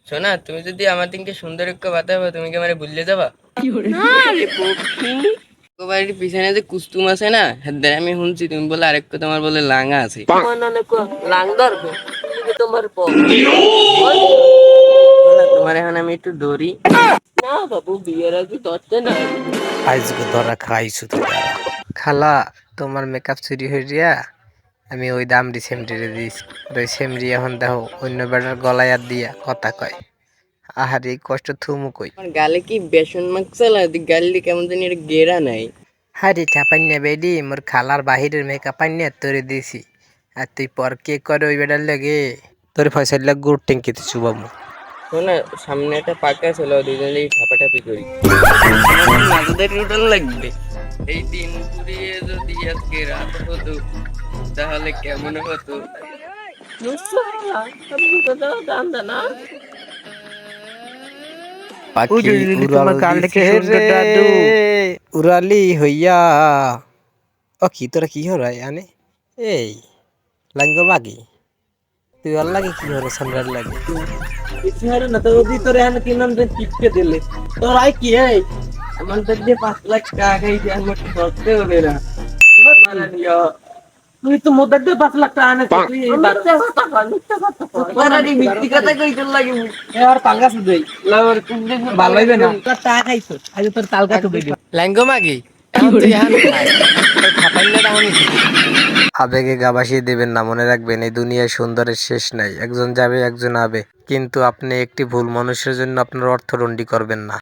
শোনা, তুমি যদি আমার দিনকে সুন্দর একটু বাতাবো, তুমি কি আমারে ভুললে যাবা? না রে পক্ষী। বাড়ির পিছনে যে কুস্তুম আছে না, হ্যাঁ আমি শুনছি তুমি বলে আরেকটু তোমার বলে লাঙ্গা আছে। মানে লাং ধরবে তোমার শোনা, তোমার এখন আমি একটু দৌড়ি। না বাবু, বিয়ের আগে ধরতে না। আজকে ধরা খাইছো তো দাঁড়া। খালা, তোমার মেকআপ চুরি হয়ে দিয়া আমি ওই দামড়ি সেমরিরে দিয়েছি। আর ওই সেমরি এখন দেখো অন্য বেড়ার গলায় আর দিয়া কথা কয়। আহার এই কষ্ট থুমু কই। আমার গালে কি বেসন মাখছালা, গালে কেমন জানি একটা গেরা নাই। হারে ঠাপাইনা বেডি, মোর খালার বাহিরের মেকআপ আইনে তোরে দিছি। আর তুই পর কে করে ওই বেড়ার লাগে তোর ফয়সাল লাগ গুড় ট্যাঙ্কিতে চুবামু। শোনা, সামনে একটা পাকা ছিল, দুজনে ঠাপাঠাপি করি। নাজদের রুটন লাগবে। এই দিন পুরিয়ে যদি আজকে রাত হতো, তাহলে কেমন হতো? পাখি উড়াল দিছে রে, উড়ালি হইয়া। ও কি তোরা কি হরাই আনে? এই লাঙ্গ মাগি, তুই আর লাগে কি হরে সামরার লাগে? না তো ভিতরে আমি কিনলাম যে টিপকে দিলে তোর আই কি এই আমার দিয়ে 5 লাখ টাকা খাইছি, আমার ধরতে হবে না। তুই তো মোদের দিয়ে 5 লাখ টাকা আনে, তুই মিথ্যি কথা কই তোর লাগে আর পাঙ্গাস দেই লাওয়ার কোন দিন ভালো হইবে না। তোর টাকা খাইছো আজ তোর তাল কাটু দেই ল্যাঙ্গো মাগি, এখন তুই এখন খাই। তোর ঠাপাইলে তেমনই শিখি। আবেগে গা ভাসিয়ে দেবেন না, মনে রাখবেন এই দুনিয়ায় সুন্দরের শেষ নাই। একজন যাবে একজন আবে, কিন্তু আপনি একটি ভুল মানুষের জন্য আপনার অর্থদণ্ডী করবেন না।